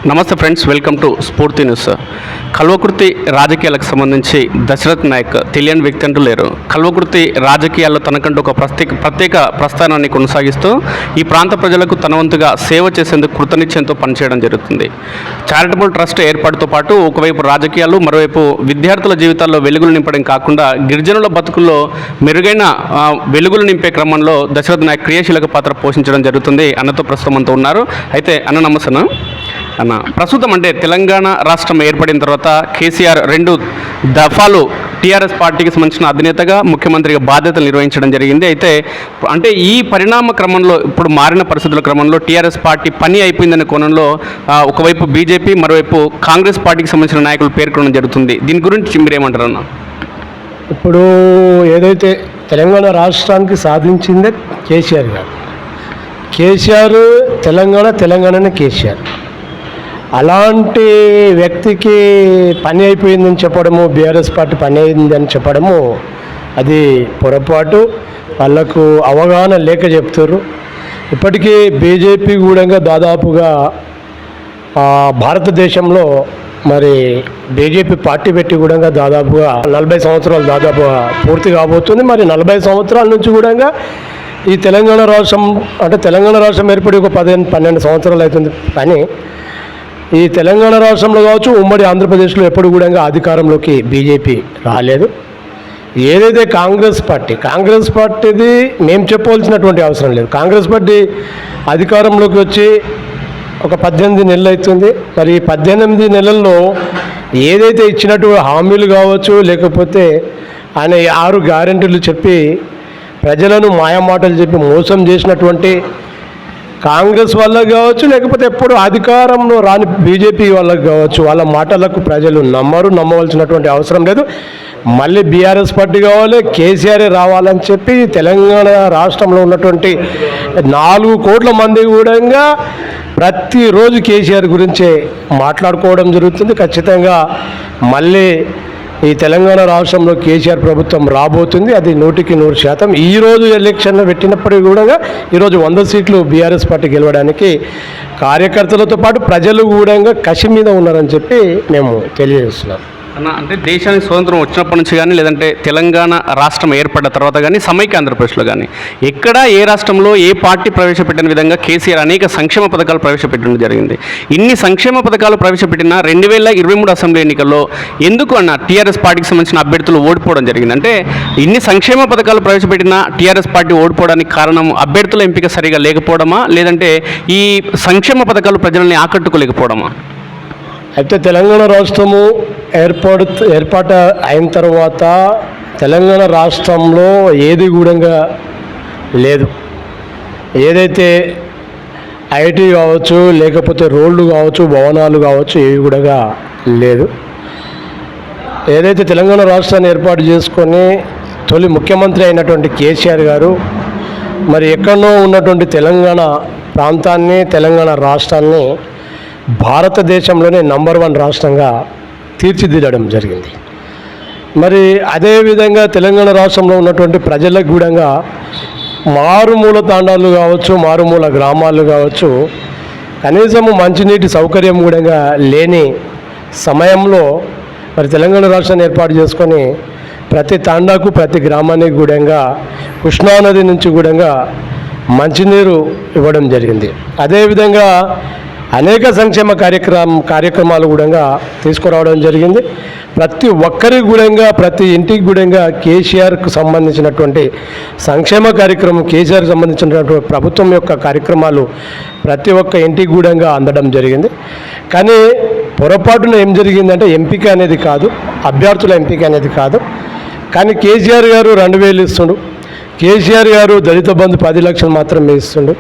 నమస్తే friends, welcome to స్ఫూర్తి news. Kalwakurthy రాజకీయాలకు సంబంధించి దశరథ్ నాయక్ తెలియని వ్యక్తి అంటూ లేరు. కల్వకుర్తి రాజకీయాల్లో తనకంటూ ఒక ప్రత్యేక ప్రస్థానాన్ని కొనసాగిస్తూ ఈ ప్రాంత ప్రజలకు తన వంతుగా సేవ చేసేందుకు కృతనిశ్చయంతో పనిచేయడం జరుగుతుంది. చారిటబుల్ ట్రస్ట్ ఏర్పాటుతో పాటు ఒకవైపు రాజకీయాలు, మరోవైపు విద్యార్థుల జీవితాల్లో వెలుగులు నింపడం కాకుండా గిరిజనుల బతుకుల్లో మెరుగైన వెలుగులు నింపే క్రమంలో దశరథ్ నాయక్ క్రియాశీలక పాత్ర పోషించడం జరుగుతుంది. అన్నతో ప్రస్తుతం అంతా ఉన్నారు. అయితే అన్న నమస్తే అన్న, ప్రస్తుతం అంటే తెలంగాణ రాష్ట్రం ఏర్పడిన తర్వాత కేసీఆర్ 2 దఫాలు టీఆర్ఎస్ పార్టీకి సంబంధించిన అధినేతగా, ముఖ్యమంత్రిగా బాధ్యతలు నిర్వహించడం జరిగింది. అయితే అంటే ఈ పరిణామ క్రమంలో, ఇప్పుడు మారిన పరిస్థితుల క్రమంలో టీఆర్ఎస్ పార్టీ పని అయిపోయిందనే కోణంలో ఒకవైపు బీజేపీ, మరోవైపు కాంగ్రెస్ పార్టీకి సంబంధించిన నాయకులు పేర్కొనడం జరుగుతుంది. దీని గురించి మీరేమంటారు అన్న? ఇప్పుడు ఏదైతే తెలంగాణ రాష్ట్రానికి సాధించిందే కేసీఆర్ గారు. కేసీఆర్ తెలంగాణనే కేసీఆర్. అలాంటి వ్యక్తికి పని అయిపోయిందని చెప్పడము, బీఆర్ఎస్ పార్టీ పని అయిందని చెప్పడము అది పొరపాటు. వాళ్ళకు అవగాహన లేక చెప్తారు. ఇప్పటికీ బీజేపీ కూడా దాదాపుగా భారతదేశంలో మరి బీజేపీ పార్టీ పెట్టి కూడా దాదాపుగా 40 సంవత్సరాలు దాదాపుగా పూర్తి కాబోతుంది. మరి 40 సంవత్సరాల నుంచి కూడా ఈ తెలంగాణ రాష్ట్రం ఏర్పడి ఒక 12 సంవత్సరాలు అవుతుంది. కానీ ఈ తెలంగాణ రాష్ట్రంలో కావచ్చు, ఉమ్మడి ఆంధ్రప్రదేశ్లో ఎప్పుడు కూడా అధికారంలోకి బీజేపీ రాలేదు. ఏదైతే కాంగ్రెస్ పార్టీది మేము చెప్పవలసినటువంటి అవసరం లేదు. కాంగ్రెస్ పార్టీ అధికారంలోకి వచ్చి ఒక 18 నెలలు అవుతుంది. మరి 18 నెలల్లో ఏదైతే ఇచ్చినటువంటి హామీలు కావచ్చు, లేకపోతే ఆయన 6 గ్యారెంటీలు చెప్పి ప్రజలను మాయమాటలు చెప్పి మోసం చేసినటువంటి కాంగ్రెస్ వాళ్ళకు కావచ్చు, లేకపోతే ఎప్పుడు అధికారంలో రాని బీజేపీ వాళ్ళకు కావచ్చు, వాళ్ళ మాటలకు ప్రజలు నమ్మవలసినటువంటి అవసరం లేదు. మళ్ళీ బీఆర్ఎస్ పార్టీ కావాలి, కేసీఆర్ రావాలని చెప్పి తెలంగాణ రాష్ట్రంలో ఉన్నటువంటి 4 కోట్ల మంది కూడా ప్రతిరోజు కేసీఆర్ గురించే మాట్లాడుకోవడం జరుగుతుంది. ఖచ్చితంగా మళ్ళీ ఈ తెలంగాణ రాష్ట్రంలో కేసీఆర్ ప్రభుత్వం రాబోతుంది. అది 100% ఈరోజు ఎలక్షన్లో పెట్టినప్పటికీ కూడా ఈరోజు 100 సీట్లు బీఆర్ఎస్ పార్టీ గెలవడానికి కార్యకర్తలతో పాటు ప్రజలు కూడా కసి మీద ఉన్నారని చెప్పి మేము తెలియజేస్తున్నాం. అన్న, అంటే దేశానికి స్వతంత్రం వచ్చినప్పటి నుంచి కానీ, లేదంటే తెలంగాణ రాష్ట్రం ఏర్పడ్డ తర్వాత కానీ, సమైక్య ఆంధ్రప్రదేశ్లో కానీ ఎక్కడ ఏ రాష్ట్రంలో ఏ పార్టీ ప్రవేశపెట్టిన విధంగా కేసీఆర్ అనేక సంక్షేమ పథకాలు ప్రవేశపెట్టడం జరిగింది. ఇన్ని సంక్షేమ పథకాలు ప్రవేశపెట్టిన 2023 అసెంబ్లీ ఎన్నికల్లో ఎందుకు అన్న టీఆర్ఎస్ పార్టీకి సంబంధించిన అభ్యర్థులు ఓడిపోవడం జరిగింది? అంటే ఇన్ని సంక్షేమ పథకాలు ప్రవేశపెట్టిన టీఆర్ఎస్ పార్టీ ఓడిపోవడానికి కారణం అభ్యర్థుల ఎంపిక సరిగా లేకపోవడమా, లేదంటే ఈ సంక్షేమ పథకాలు ప్రజల్ని ఆకట్టుకోలేకపోవడమా? అయితే తెలంగాణ రాష్ట్రము ఏర్పాటు అయిన తర్వాత తెలంగాణ రాష్ట్రంలో ఏది కూడా లేదు. ఏదైతే ఐటీ కావచ్చు, లేకపోతే రోడ్లు కావచ్చు, భవనాలు కావచ్చు, ఏవి కూడా లేదు. ఏదైతే తెలంగాణ రాష్ట్రాన్ని ఏర్పాటు చేసుకొని తొలి ముఖ్యమంత్రి అయినటువంటి కేసీఆర్ గారు మరి ఎక్కడో ఉన్నటువంటి తెలంగాణ ప్రాంతాన్ని, తెలంగాణ రాష్ట్రాన్ని భారతదేశంలోనే నంబర్ 1 రాష్ట్రంగా తీర్చిదిద్దడం జరిగింది. మరి అదేవిధంగా తెలంగాణ రాష్ట్రంలో ఉన్నటువంటి ప్రజలకు కూడా మారుమూల తాండాలు కావచ్చు, మారుమూల గ్రామాలు కావచ్చు, కనీసము మంచినీటి సౌకర్యం కూడా లేని సమయంలో మరి తెలంగాణ రాష్ట్రాన్ని ఏర్పాటు చేసుకొని ప్రతి తాండాకు, ప్రతి గ్రామానికి కూడా కృష్ణానది నుంచి కూడా మంచినీరు ఇవ్వడం జరిగింది. అదేవిధంగా అనేక సంక్షేమ కార్యక్రమాలు కూడా తీసుకురావడం జరిగింది. ప్రతి ఒక్కరికి కూడా, ప్రతి ఇంటికి కూడా కేసీఆర్కు సంబంధించినటువంటి సంక్షేమ కార్యక్రమం, కేసీఆర్కి సంబంధించినటువంటి ప్రభుత్వం యొక్క కార్యక్రమాలు ప్రతి ఒక్క ఇంటికి కూడా అందడం జరిగింది. కానీ పొరపాటున ఏం జరిగిందంటే ఎంపిక అనేది కాదు, అభ్యర్థుల ఎంపిక అనేది కాదు. కానీ కేసీఆర్ గారు 2000 ఇస్తుండు, కేసీఆర్ గారు దళిత బంధు 10 లక్షలు మాత్రమే ఇస్తుండు,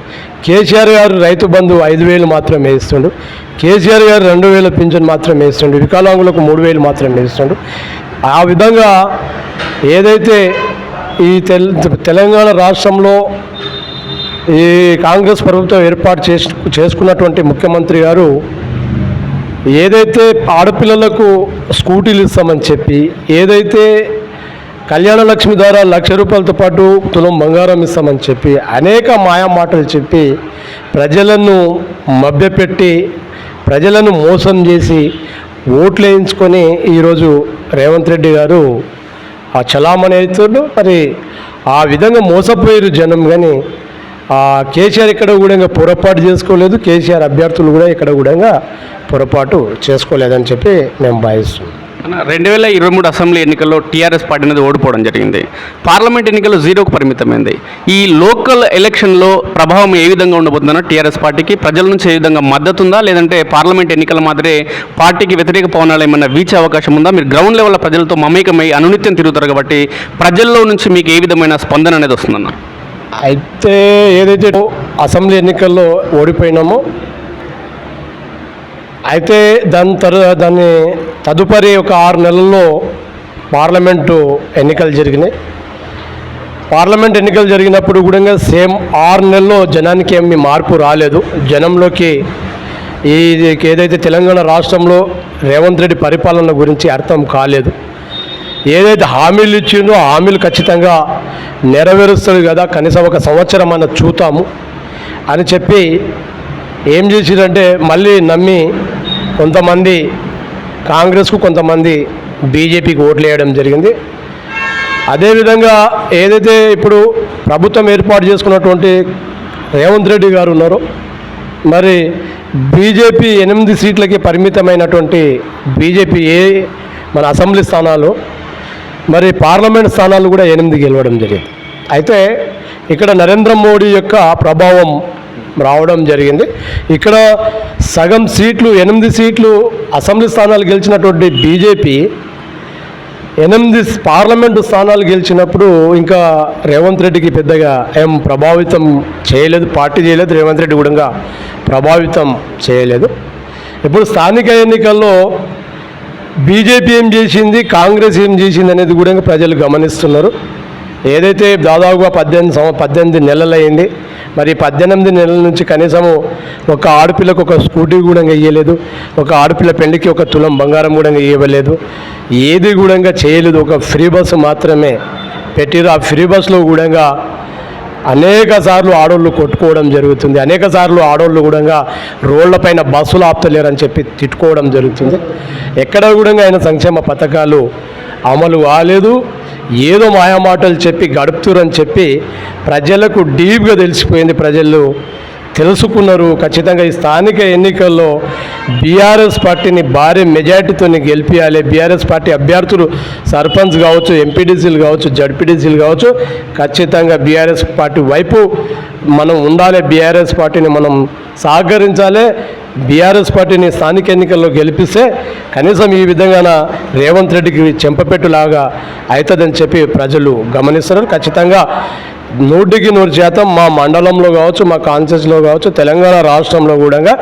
కేసీఆర్ గారు రైతు బంధు 5,000 మాత్రమే ఇస్తుండు, కేసీఆర్ గారు 2,000 పింఛన్ మాత్రమే ఇస్తుండు, వికలాంగులకు 3,000 మాత్రమే ఇస్తుండు. ఆ విధంగా ఏదైతే ఈ తెలంగాణ రాష్ట్రంలో ఈ కాంగ్రెస్ ప్రభుత్వం ఏర్పాటు చేసుకున్నటువంటి ముఖ్యమంత్రి గారు ఏదైతే ఆడపిల్లలకు స్కూటీలు ఇస్తామని చెప్పి, ఏదైతే కళ్యాణ లక్ష్మి ద్వారా 1,00,000 రూపాయలతో పాటు తులం బంగారం ఇస్తామని చెప్పి అనేక మాయా మాటలు చెప్పి ప్రజలను మభ్యపెట్టి ప్రజలను మోసం చేసి ఓట్లు వేయించుకొని ఈరోజు రేవంత్ రెడ్డి గారు ఆ చలామణి అవుతుండ్రు. మరి ఆ విధంగా మోసపోయారు జనం. కానీ కేసీఆర్ ఇక్కడ కూడా పొరపాటు చేసుకోలేదు, కేసీఆర్ అభ్యర్థులు కూడా ఇక్కడ కూడా పొరపాటు చేసుకోలేదని చెప్పి మేము భావిస్తున్నాం. 2023 అసెంబ్లీ ఎన్నికల్లో టీఆర్ఎస్ పార్టీ అనేది ఓడిపోవడం జరిగింది. పార్లమెంట్ ఎన్నికల్లో 0కు పరిమితమైంది. ఈ లోకల్ ఎలక్షన్లో ప్రభావం ఏ విధంగా ఉండబోతుందన్న టీఆర్ఎస్ పార్టీకి ప్రజల నుంచి ఏ విధంగా మద్దతు ఉందా, లేదంటే పార్లమెంట్ ఎన్నికల మాదిరే పార్టీకి వ్యతిరేక పవనాలు ఏమన్నా వీచే అవకాశం ఉందా? మీరు గ్రౌండ్ లెవెల్ ప్రజలతో మమేకమై అనునిత్యం తిరుగుతారు కాబట్టి ప్రజల్లో నుంచి మీకు ఏ విధమైన స్పందన అనేది వస్తుందన్న? అయితే ఏదైతే అసెంబ్లీ ఎన్నికల్లో ఓడిపోయినామో అయితే దాన్ని తదుపరి ఒక 6 నెలల్లో పార్లమెంటు ఎన్నికలు జరిగినాయి. పార్లమెంట్ ఎన్నికలు జరిగినప్పుడు కూడా సేమ్ 6 నెలల్లో జనానికి ఏమీ మార్పు రాలేదు. జనంలోకి ఏదైతే తెలంగాణ రాష్ట్రంలో రేవంత్ రెడ్డి పరిపాలన గురించి అర్థం కాలేదు. ఏదైతే హామీలు ఇచ్చిందో హామీలు ఖచ్చితంగా నెరవేరుస్తుంది కదా, కనీసం ఒక సంవత్సరం అన్న చూతాము అని చెప్పి ఏం చేసిరంటే మళ్ళీ నమ్మి కొంతమంది కాంగ్రెస్కు, కొంతమంది బీజేపీకి ఓట్లు వేయడం జరిగింది. అదేవిధంగా ఏదైతే ఇప్పుడు ప్రభుత్వం ఏర్పాటు చేసుకున్నటువంటి రేవంత్ రెడ్డి గారు ఉన్నారో, మరి బీజేపీ 8 సీట్లకి పరిమితమైనటువంటి బీజేపీ మన అసెంబ్లీ స్థానాలు, మరి పార్లమెంట్ స్థానాలు కూడా 8 గెలవడం జరిగింది. అయితే ఇక్కడ నరేంద్ర మోడీ యొక్క ప్రభావం రావడం జరిగింది. ఇక్కడ సగం సీట్లు 8 సీట్లు అసెంబ్లీ స్థానాలు గెలిచినటువంటి బీజేపీ 8 పార్లమెంటు స్థానాలు గెలిచినప్పుడు ఇంకా రేవంత్ రెడ్డికి పెద్దగా ఏం ప్రభావితం చేయలేదు, పార్టీ చేయలేదు, రేవంత్ రెడ్డి కూడా ప్రభావితం చేయలేదు. ఇప్పుడు స్థానిక ఎన్నికల్లో బీజేపీ ఏం చేసింది, కాంగ్రెస్ ఏం చేసింది అనేది కూడా ప్రజలు గమనిస్తున్నారు. ఏదైతే దాదాపుగా 18 నెలలు అయింది. మరి 18 నెలల నుంచి కనీసము ఒక ఆడపిల్లకు ఒక స్కూటీ కూడా ఇవ్వలేదు, ఒక ఆడపిల్ల పెళ్లికి ఒక తులం బంగారం కూడా ఇవ్వలేదు, ఏది కూడా చేయలేదు. ఒక ఫ్రీ బస్సు మాత్రమే పెట్టిరు. ఆ ఫ్రీ బస్సులో కూడా అనేక సార్లు ఆడోళ్ళు కొట్టుకోవడం జరుగుతుంది, అనేక సార్లు ఆడోళ్ళు కూడా రోడ్లపైన బస్సులు ఆపుతలేరని చెప్పి తిట్టుకోవడం జరుగుతుంది. ఎక్కడ కూడా ఆయన సంక్షేమ పథకాలు అమలు కాలేదు, ఏదో మాయామాటలు చెప్పి గడుపుతురని చెప్పి ప్రజలకు డీప్గా తెలిసిపోయింది. ప్రజలు తెలుసుకున్నారు. ఖచ్చితంగా ఈ స్థానిక ఎన్నికల్లో బీఆర్ఎస్ పార్టీని భారీ మెజార్టీతో గెలిపించాలి. బీఆర్ఎస్ పార్టీ అభ్యర్థులు సర్పంచ్ కావచ్చు, ఎంపీడీసీలు కావచ్చు, జడ్పీడీసీలు కావచ్చు, ఖచ్చితంగా బీఆర్ఎస్ పార్టీ వైపు మనం ఉండాలి. బీఆర్ఎస్ పార్టీని మనం సహకరించాలి. బీఆర్ఎస్ పార్టీని స్థానిక ఎన్నికల్లో గెలిపిస్తే కనీసం ఈ విధంగా రేవంత్ రెడ్డికి చెంపపెట్టులాగా అవుతుందని చెప్పి ప్రజలు గమనిస్తున్నారు. ఖచ్చితంగా 100% మా మండలంలో కావచ్చు, మా కాన్స్టిట్యూన్సీలో కావచ్చు, తెలంగాణ రాష్ట్రంలో కూడా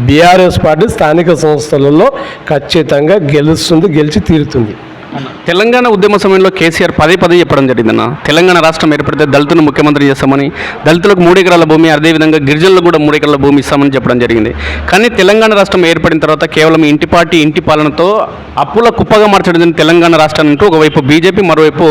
బీఆర్ఎస్ పార్టీ స్థానిక సంస్థలలో ఖచ్చితంగా గెలుస్తుంది, గెలిచి తీరుతుంది. తెలంగాణ ఉద్యమ సమయంలో కేసీఆర్ పదే చెప్పడం జరిగిందన్న, తెలంగాణ రాష్ట్రం ఏర్పడితే దళితులను ముఖ్యమంత్రి చేస్తామని, దళితులకు 3 ఎకరాల భూమి, అదేవిధంగా గిరిజనులకు కూడా 3 ఎకరాల భూమి ఇస్తామని చెప్పడం జరిగింది. కానీ తెలంగాణ రాష్ట్రం ఏర్పడిన తర్వాత కేవలం ఇంటి పాలనతో అప్పుల కుప్పగా మార్చడం తెలంగాణ రాష్ట్రాన్ని అంటూ ఒకవైపు బీజేపీ, మరోవైపు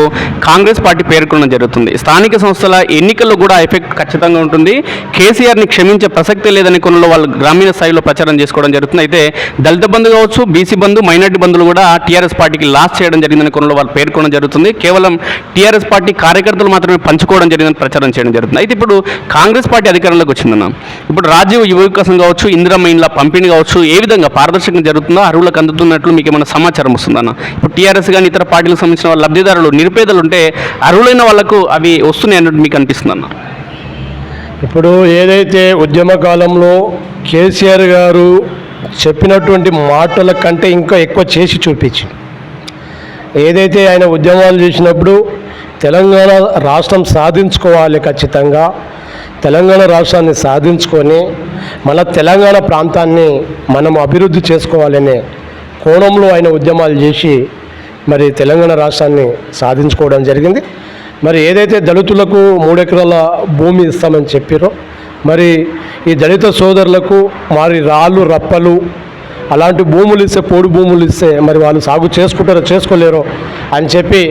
కాంగ్రెస్ పార్టీ పేర్కొనడం జరుగుతుంది. స్థానిక సంస్థల ఎన్నికల్లో కూడా ఎఫెక్ట్ ఖచ్చితంగా ఉంటుంది. కేసీఆర్ని క్షమించే ప్రసక్తే లేదని కొనలో వాళ్ళు గ్రామీణ స్థాయిలో ప్రచారం చేసుకోవడం జరుగుతుంది. అయితే దళిత బంధు కావచ్చు, బీసీ బంధు, మైనార్టీ బంధువులు కూడా టీఆర్ఎస్ పార్టీకి లాస్ చేయడం జరిగిందని కొనలో వాళ్ళు పేర్కొనడం జరుగుతుంది. కేవలం టీఆర్ఎస్ పార్టీ కార్యకర్తలు మాత్రమే పంచుకోవడం జరిగిందని ప్రచారం చేయడం జరుగుతుంది. అయితే ఇప్పుడు కాంగ్రెస్ పార్టీ అధికారంలోకి వచ్చిందన్న, ఇప్పుడు రాజీవ్ యువ వికాసం కావచ్చు, ఇందిరమ్మ ఇండ్ల పంపిణీ కావచ్చు, ఏ విధంగా పారదర్శకంగా జరుగుతుందో, అర్హులకు అందుతున్నట్లు మీకు ఏమైనా సమాచారం వస్తుందన్న? ఇప్పుడు టీఆర్ఎస్ కానీ ఇతర పార్టీలకు సంబంధించిన వాళ్ళ లబ్ధిదారులు, నిరుపేదలు ఉంటే అర్హులైన వాళ్ళకు అవి వస్తున్నాయి అన్నట్టు మీకు అనిపిస్తుందన్న? ఇప్పుడు ఏదైతే ఉద్యమ కాలంలో కేసీఆర్ గారు చెప్పినటువంటి మాటల కంటే ఇంకా ఎక్కువ చేసి చూపించింది. ఏదైతే ఆయన ఉద్యమాలు చేసినప్పుడు తెలంగాణ రాష్ట్రం సాధించుకోవాలి, ఖచ్చితంగా తెలంగాణ రాష్ట్రాన్ని సాధించుకొని మన తెలంగాణ ప్రాంతాన్ని మనం అభివృద్ధి చేసుకోవాలనే కోణంలో ఆయన ఉద్యమాలు చేసి మరి తెలంగాణ రాష్ట్రాన్ని సాధించుకోవడం జరిగింది. మరి ఏదైతే దళితులకు 3 ఎకరాల భూమి ఇస్తామని చెప్పారో, మరి ఈ దళిత సోదరులకు మరి రాళ్ళు రప్పలు అలాంటి భూములు ఇస్తే, పోడు భూములు ఇస్తే మరి వాళ్ళు సాగు చేసుకుంటారో చేసుకోలేరో అని చెప్పి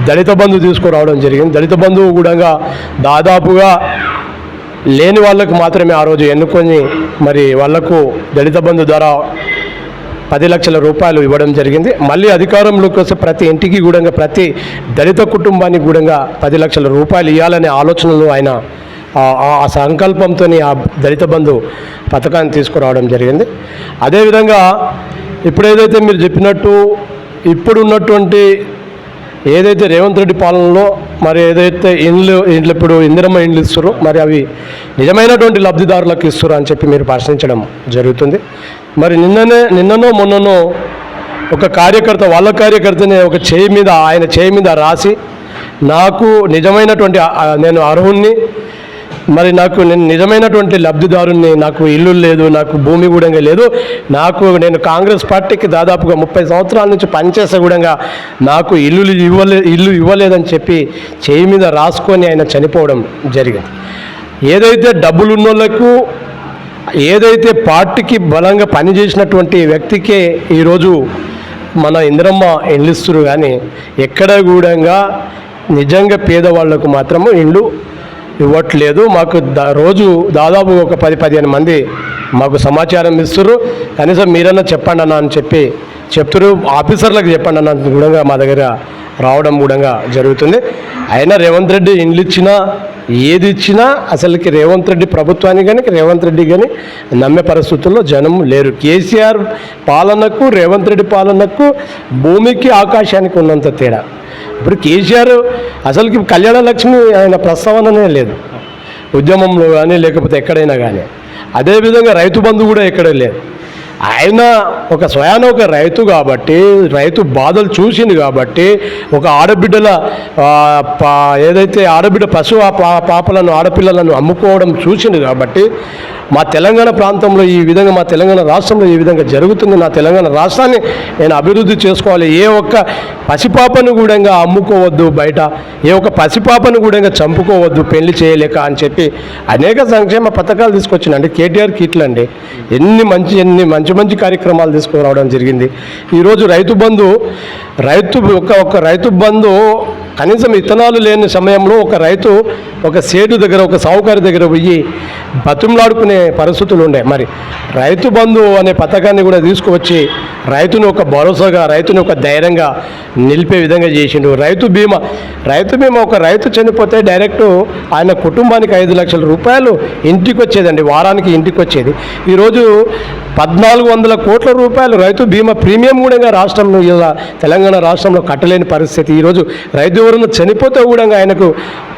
దళిత బంధు తీసుకురావడం జరిగింది. దళిత బంధువు కూడా దాదాపుగా లేని వాళ్ళకు మాత్రమే ఆ రోజు ఎన్నుకొని మరి వాళ్లకు దళిత బంధు ద్వారా 10 లక్షల రూపాయలు ఇవ్వడం జరిగింది. మళ్ళీ అధికారంలోకి వస్తే ప్రతి ఇంటికి కూడా ప్రతి దళిత కుటుంబానికి కూడా 10 లక్షల రూపాయలు ఇవ్వాలనే ఆలోచనలు ఆయన ఆ సంకల్పంతో ఆ దళిత బంధు పథకాన్ని తీసుకురావడం జరిగింది. అదేవిధంగా ఇప్పుడు ఏదైతే మీరు చెప్పినట్టు ఇప్పుడు ఉన్నటువంటి ఏదైతే రేవంత్ రెడ్డి పాలనలో మరి ఏదైతే ఇండ్లు ఇప్పుడు ఇందిరమ్మ ఇండ్లు ఇస్తారో మరి అవి నిజమైనటువంటి లబ్ధిదారులకు ఇస్తారు అని చెప్పి మీరు ప్రశ్నించడం జరుగుతుంది. మరి నిన్ననో మొన్ననో ఒక కార్యకర్త వాళ్ళ కార్యకర్తనే ఒక ఆయన చేయి మీద రాసి నాకు నిజమైనటువంటి నేను అర్హుణ్ణి, మరి నేను నిజమైనటువంటి లబ్ధిదారుణ్ణి, నాకు ఇల్లు లేదు, నాకు భూమి కూడా లేదు, నేను కాంగ్రెస్ పార్టీకి దాదాపుగా 30 సంవత్సరాల నుంచి పనిచేసే కూడా నాకు ఇల్లు ఇవ్వలేదని చెప్పి చేయి మీద రాసుకొని ఆయన చనిపోవడం జరిగింది. ఏదైతే డబ్బులు ఉన్నోళ్లకు ఏదైతే పార్టీకి బలంగా పనిచేసినటువంటి వ్యక్తికే ఈరోజు మన ఇందిరమ్మ ఇండ్లిస్తురు, కానీ ఎక్కడ కూడా నిజంగా పేదవాళ్లకు మాత్రము ఇండ్లు ఇవ్వట్లేదు. మాకు రోజు దాదాపు ఒక 10-15 మంది మాకు సమాచారం ఇస్తున్నారు. కనీసం మీరన్నా చెప్పండి అన్న అని చెప్తున్నారు, ఆఫీసర్లకు చెప్పండి అన్న కూడా మా దగ్గర రావడం కూడా జరుగుతుంది. అయినా రేవంత్ రెడ్డి ఇండ్లు ఇచ్చినా ఏది ఇచ్చినా అసలుకి రేవంత్ రెడ్డి ప్రభుత్వాన్ని కానీ రేవంత్ రెడ్డి కానీ నమ్మే పరిస్థితుల్లో జనం లేరు. కేసీఆర్ పాలనకు రేవంత్ రెడ్డి పాలనకు భూమికి ఆకాశానికి ఉన్నంత తేడా. ఇప్పుడు కేసీఆర్ అసలుకి కళ్యాణ లక్ష్మి ఆయన ప్రస్తావననే లేదు ఉద్యమంలో కానీ లేకపోతే ఎక్కడైనా కానీ. అదేవిధంగా రైతు బంధు కూడా ఎక్కడ లేదు. ఆయన స్వయాన ఒక రైతు కాబట్టి, రైతు బాధలు చూసింది కాబట్టి, ఒక ఆడబిడ్డల ఏదైతే ఆడబిడ్డ పశువు పాపలను ఆడపిల్లలను అమ్ముకోవడం చూసింది కాబట్టి మా తెలంగాణ ప్రాంతంలో ఈ విధంగా, మా తెలంగాణ రాష్ట్రంలో ఈ విధంగా జరుగుతుంది, నా తెలంగాణ రాష్ట్రాన్ని నేను అభివృద్ధి చేసుకోవాలి, ఏ ఒక్క పసిపాపను కూడా అమ్ముకోవద్దు బయట, ఏ ఒక్క పసిపాపను కూడా చంపుకోవద్దు పెళ్లి చేయలేక అని చెప్పి అనేక సంక్షేమ పథకాలు తీసుకొచ్చినండి. కేటీఆర్ కిట్లండి, ఎన్ని మంచి కార్యక్రమాలు తీసుకురావడం జరిగింది. ఈరోజు రైతు బంధు కనీసం విత్తనాలు లేని సమయంలో ఒక సేటు దగ్గర, ఒక సావుకారి దగ్గర పోయి బతుములాడుకునే పరిస్థితులు ఉండే. మరి రైతు బంధు అనే పథకాన్ని కూడా తీసుకువచ్చి రైతును ఒక భరోసాగా, రైతుని ఒక ధైర్యంగా నిలిపే విధంగా చేసిండు. రైతు బీమా ఒక రైతు చనిపోతే డైరెక్ట్ ఆయన కుటుంబానికి 5 లక్షల రూపాయలు ఇంటికి వచ్చేదండి, వారానికి ఇంటికి వచ్చేది. ఈరోజు 1400 కోట్ల రూపాయలు రైతు బీమా ప్రీమియం కూడా రాష్ట్రంలో, ఇలా తెలంగాణ రాష్ట్రంలో కట్టలేని పరిస్థితి. ఈరోజు రైతు ఎవరైనా చనిపోతే కూడా ఆయనకు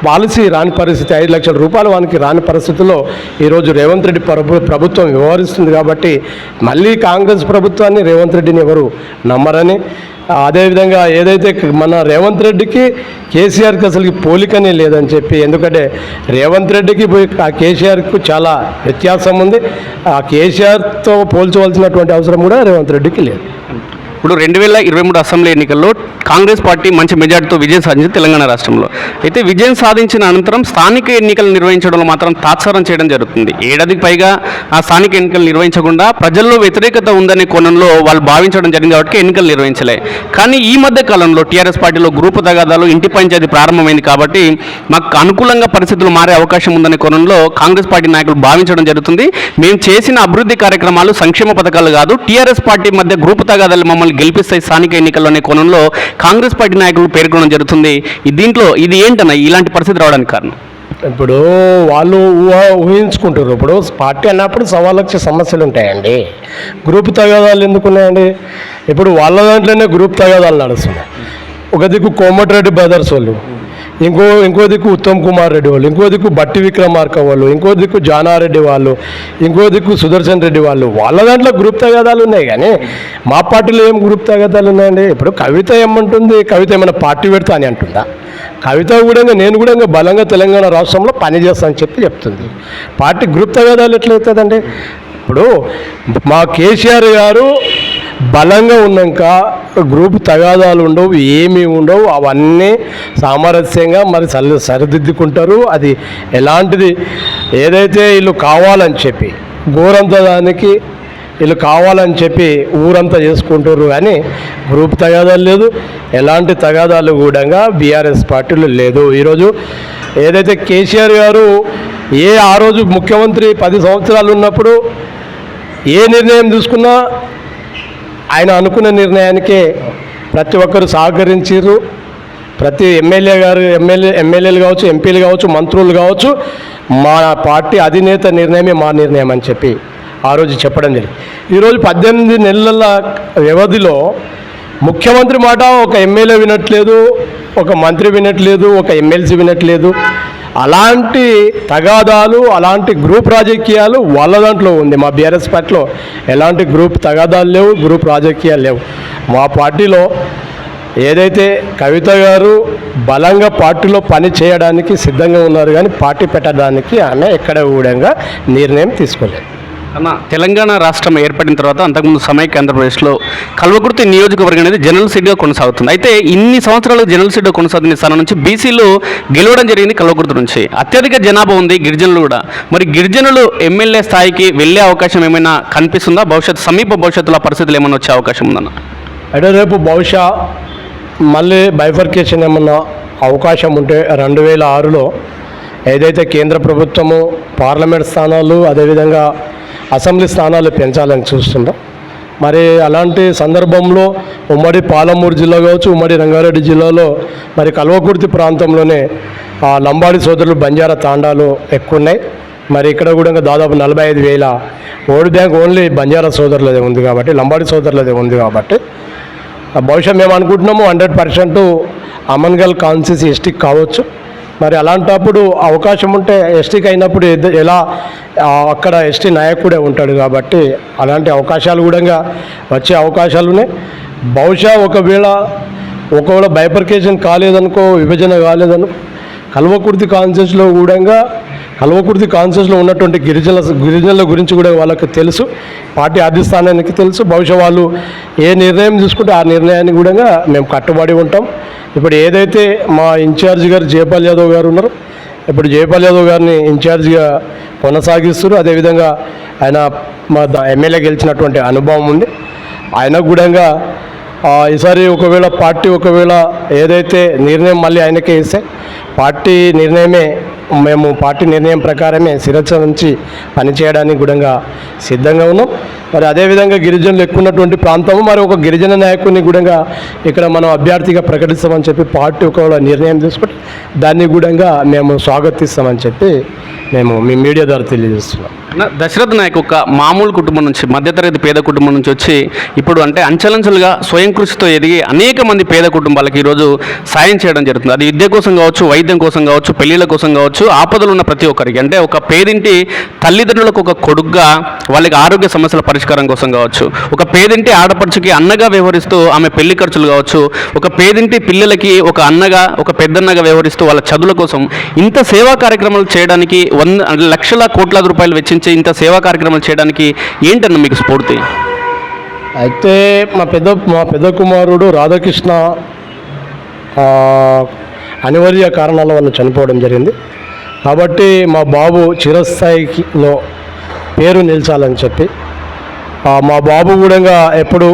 పాలసీ రాని పరిస్థితి, 5 లక్షల రూపాయలు వానికి రాని పరిస్థితుల్లో ఈరోజు రేవంత్ రెడ్డి ప్రభుత్వం వ్యవహరిస్తుంది. కాబట్టి మళ్ళీ కాంగ్రెస్ ప్రభుత్వాన్ని, రేవంత్ రెడ్డిని ఎవరు నమ్మరని. అదేవిధంగా ఏదైతే మన రేవంత్ రెడ్డికి కేసీఆర్కి అసలుకి పోలికనే లేదని చెప్పి, ఎందుకంటే రేవంత్ రెడ్డికి కేసీఆర్కు చాలా వ్యత్యాసం ఉంది. ఆ కేసీఆర్తో పోల్చవలసినటువంటి అవసరం కూడా రేవంత్ రెడ్డికి లేదు. ఇప్పుడు 2023 అసెంబ్లీ ఎన్నికల్లో కాంగ్రెస్ పార్టీ మంచి మెజార్టీతో విజయం సాధించింది తెలంగాణ రాష్ట్రంలో. అయితే విజయం సాధించిన అనంతరం స్థానిక ఎన్నికలు నిర్వహించడంలో మాత్రం తాత్సారం చేయడం జరుగుతుంది. ఏడాదికి పైగా ఆ స్థానిక ఎన్నికలు నిర్వహించకుండా ప్రజల్లో వ్యతిరేకత ఉందనే కోణంలో వాళ్ళు భావించడం జరిగింది కాబట్టి ఎన్నికలు నిర్వహించలే. కానీ ఈ మధ్య కాలంలో టీఆర్ఎస్ పార్టీలో గ్రూపు తగాదాలు, ఇంటి పంచాయతీ ప్రారంభమైంది కాబట్టి మాకు అనుకూలంగా పరిస్థితులు మారే అవకాశం ఉందనే కోణంలో కాంగ్రెస్ పార్టీ నాయకులు భావించడం జరుగుతుంది. మేము చేసిన అభివృద్ధి కార్యక్రమాలు సంక్షేమ పథకాలు కాదు, టీఆర్ఎస్ పార్టీ మధ్య గ్రూపు తగాదాలు మమ్మల్ని గెలిపిస్తాయి స్థానిక ఎన్నికల్లోనే కోణంలో కాంగ్రెస్ పార్టీ నాయకులు పేర్కొనడం జరుగుతుంది. దీంట్లో ఇది ఏంటన్నా ఇలాంటి పరిస్థితి రావడానికి కారణం? ఇప్పుడు వాళ్ళు ఊహించుకుంటారు. ఇప్పుడు పార్టీ అన్నప్పుడు 1,00,000 సమస్యలు ఉంటాయండి. గ్రూప్ తగాదాలు ఎందుకున్నాయండి? ఇప్పుడు వాళ్ళ దాంట్లోనే గ్రూప్ తగాదాలు నడుస్తున్నాయి. ఒక దిక్కు కోమటిరెడ్డి బ్రదర్స్ వాళ్ళు, ఇంకో దిక్కు ఉత్తమ్ కుమార్ రెడ్డి వాళ్ళు, ఇంకో దిక్కు బట్టి విక్రమార్క వాళ్ళు, ఇంకో దిక్కు జానారెడ్డి వాళ్ళు, ఇంకో దిక్కు సుదర్శన్ రెడ్డి వాళ్ళు. వాళ్ళ దాంట్లో గ్రూప్ తగాదాలు ఉన్నాయి. కానీ మా పార్టీలో ఏం గ్రూప్ తగాదాలు ఉన్నాయండి? ఇప్పుడు కవిత ఏమంటుంది? కవిత ఏమైనా పార్టీ పెడతా అని అంటుందా? కవిత కూడా నేను కూడా బలంగా తెలంగాణ రాష్ట్రంలో పనిచేస్తానని చెప్తుంది. పార్టీ గ్రూప్ తగాదాలు ఎట్లయితుందండి? ఇప్పుడు మా కేసీఆర్ గారు బలంగా ఉన్నాక గ్రూప్ తగాదాలు ఉండవు, ఏమీ ఉండవు. అవన్నీ సామరస్యంగా మరి సరిదిద్దుకుంటారు. అది ఎలాంటిది ఏదైతే వీళ్ళు కావాలని చెప్పి గోరంత దానికి వీళ్ళు కావాలని చెప్పి ఊరంతా చేసుకుంటారు కానీ గ్రూప్ తగాదాలు లేదు, ఎలాంటి తగాదాలు కూడా బీఆర్ఎస్ పార్టీలో లేదు. ఈరోజు ఏదైతే కేసీఆర్ గారు ఆ రోజు ముఖ్యమంత్రి 10 సంవత్సరాలు ఉన్నప్పుడు ఏ నిర్ణయం తీసుకున్నా ఆయన అనుకున్న నిర్ణయానికే ప్రతి ఒక్కరు సహకరించారు. ప్రతి ఎమ్మెల్యేలు కావచ్చు, ఎంపీలు కావచ్చు, మంత్రులు కావచ్చు, మా పార్టీ అధినేత నిర్ణయమే మా నిర్ణయం అని చెప్పి ఆ రోజు చెప్పడం జరిగింది. ఈరోజు 18 నెలల వ్యవధిలో ముఖ్యమంత్రి మాట ఒక ఎమ్మెల్యే వినట్లేదు, ఒక మంత్రి వినట్లేదు, ఒక ఎమ్మెల్సీ వినట్లేదు. అలాంటి తగాదాలు, అలాంటి గ్రూప్ రాజకీయాలు వాళ్ళ దాంట్లో ఉంది. మా బీఆర్ఎస్ పార్టీలో ఎలాంటి గ్రూప్ తగాదాలు లేవు, గ్రూప్ రాజకీయాలు లేవు. మా పార్టీలో ఏదైతే కవిత గారు బలంగా పార్టీలో పని చేయడానికి సిద్ధంగా ఉన్నారు కానీ పార్టీ పెట్టడానికి ఆమె ఎక్కడ కూడా నిర్ణయం తీసుకోలేదు. అన్న, తెలంగాణ రాష్ట్రం ఏర్పడిన తర్వాత అంతకుముందు సమైక్య ఆంధ్రప్రదేశ్లో కల్వకుర్తి నియోజకవర్గం అనేది జనరల్ సీట్గా కొనసాగుతుంది. అయితే ఇన్ని సంవత్సరాలు జనరల్ సీట్గా కొనసాగుతున్న స్థానం నుంచి బీసీలు గెలవడం జరిగింది. కల్వకుర్తి నుంచి అత్యధిక జనాభా ఉంది, గిరిజనులు కూడా. మరి గిరిజనులు ఎమ్మెల్యే స్థాయికి వెళ్ళే అవకాశం ఏమైనా కనిపిస్తుందా? సమీప భవిష్యత్తులో పరిస్థితులు ఏమైనా వచ్చే అవకాశం ఉందన్న? అంటే రేపు బహుశా మళ్ళీ బైఫర్కేషన్ ఏమన్నా అవకాశం ఉంటే 2006లో ఏదైతే కేంద్ర ప్రభుత్వము పార్లమెంట్ స్థానాలు అదేవిధంగా అసెంబ్లీ స్థానాలు పెంచాలని చూస్తుందో, మరి అలాంటి సందర్భంలో ఉమ్మడి పాలమూరు జిల్లా కావచ్చు, ఉమ్మడి రంగారెడ్డి జిల్లాలో మరి కల్వకుర్తి ప్రాంతంలోనే లంబాడి సోదరులు బంజారా తాండాలు ఎక్కువ ఉన్నాయి. మరి ఇక్కడ కూడా దాదాపు 45,000 ఓటు బ్యాంక్ ఓన్లీ బంజారా సోదరులదే ఉంది కాబట్టి, లంబాడి సోదరులదే ఉంది కాబట్టి బహుశా మేము అనుకుంటున్నాము 100% అమన్గల్ కాన్స్టిట్యూన్సీ ఎస్టీకి కావచ్చు. మరి అలాంటప్పుడు అవకాశం ఉంటే ఎస్టీకి అయినప్పుడు ఎలా అక్కడ ఎస్టీ నాయకుడే ఉంటాడు కాబట్టి అలాంటి అవకాశాలు కూడా వచ్చే అవకాశాలు ఉన్నాయి. బహుశా ఒకవేళ బైఫర్కేషన్ కాలేదనుకో, విభజన కాలేదనుకో, కల్వకుర్తి కాన్స్టిట్యూన్సీలో ఉన్నటువంటి గిరిజనుల గురించి కూడా వాళ్ళకి తెలుసు, పార్టీ అధిష్టానానికి తెలుసు. బహుశా వాళ్ళు ఏ నిర్ణయం తీసుకుంటే ఆ నిర్ణయాన్ని కూడా మేము కట్టుబడి ఉంటాం. ఇప్పుడు ఏదైతే మా ఇన్ఛార్జ్ గారు జయపాల్ యాదవ్ గారు ఉన్నారో, ఇప్పుడు జయపాల్ యాదవ్ గారిని ఇన్ఛార్జిగా కొనసాగిస్తారు. అదేవిధంగా ఆయన మా ఎమ్మెల్యే గెలిచినటువంటి అనుభవం ఉంది. ఆయనకు కూడా ఈసారి పార్టీ ఏదైతే నిర్ణయం మళ్ళీ ఆయనకే ఇస్తే మేము పార్టీ నిర్ణయం ప్రకారమే శిరస్సు నుంచి పనిచేయడానికి కూడా సిద్ధంగా ఉన్నాం. మరి అదేవిధంగా గిరిజనులు ఎక్కువ ఉన్నటువంటి ప్రాంతము, మరి ఒక గిరిజన నాయకుడిని కూడా ఇక్కడ మనం అభ్యర్థిగా ప్రకటిస్తామని చెప్పి పార్టీ నిర్ణయం తీసుకుంటే దాన్ని కూడా మేము స్వాగతిస్తామని చెప్పి మేము మీ మీడియా ద్వారా తెలియజేస్తున్నాం. దశరథ్ నాయక్ ఒక మామూలు కుటుంబం నుంచి, మధ్యతరగతి పేద కుటుంబం నుంచి వచ్చి ఇప్పుడు అంటే అంచెలంచెలుగా స్వయం కృషితో ఎదిగి అనేక మంది పేద కుటుంబాలకు ఈరోజు సాయం చేయడం జరుగుతుంది. అది విద్య కోసం కావచ్చు, వైద్యం కోసం కావచ్చు, పెళ్లిళ్ళ కోసం కావచ్చు, ఆపదలు ఉన్న ప్రతి ఒక్కరికి. అంటే ఒక పేదింటి తల్లిదండ్రులకు ఒక కొడుగ్గా వాళ్ళకి ఆరోగ్య సమస్యల పరిష్కారం కోసం కావచ్చు, ఒక పేదింటి ఆడపడుచుకి అన్నగా వ్యవహరిస్తూ ఆమె పెళ్లి ఖర్చులు కావచ్చు, ఒక పేదింటి పిల్లలకి ఒక అన్నగా, ఒక పెద్దన్నగా వ్యవహరిస్తూ వాళ్ళ చదువుల కోసం ఇంత సేవా కార్యక్రమాలు చేయడానికి లక్షల కోట్లాది రూపాయలు వెచ్చించి ఇంత సేవా కార్యక్రమాలు చేయడానికి ఏంటన్నా మీకు స్ఫూర్తి? అయితే మా పెద్ద కుమారుడు రాధాకృష్ణ అనివార్య కారణాల వల్ల చనిపోవడం జరిగింది. కాబట్టి మా బాబు చిరస్థాయిలో పేరు నిలిచాలని చెప్పి మా బాబు కూడా ఎప్పుడు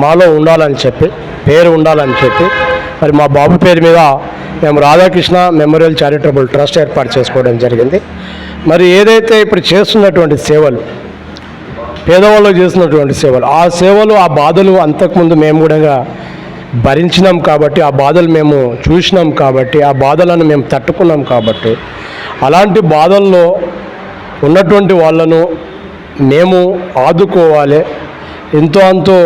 మాలో ఉండాలని చెప్పి, పేరు ఉండాలని చెప్పి మరి మా బాబు పేరు మీద మేము రాధాకృష్ణ మెమోరియల్ చారిటబుల్ ట్రస్ట్ ఏర్పాటు చేసుకోవడం జరిగింది. మరి ఏదైతే ఇప్పుడు చేస్తున్నటువంటి సేవలు, పేదవాళ్ళకు చేస్తున్నటువంటి సేవలు, ఆ సేవలు, ఆ బాధలు అంతకుముందు మేము కూడా భరించినాం కాబట్టి, ఆ బాధలు మేము చూసినాం కాబట్టి, ఆ బాధలను మేము తట్టుకున్నాం కాబట్టి, అలాంటి బాధల్లో ఉన్నటువంటి వాళ్ళను మేము ఆదుకోవాలి. ఎంతో అంతో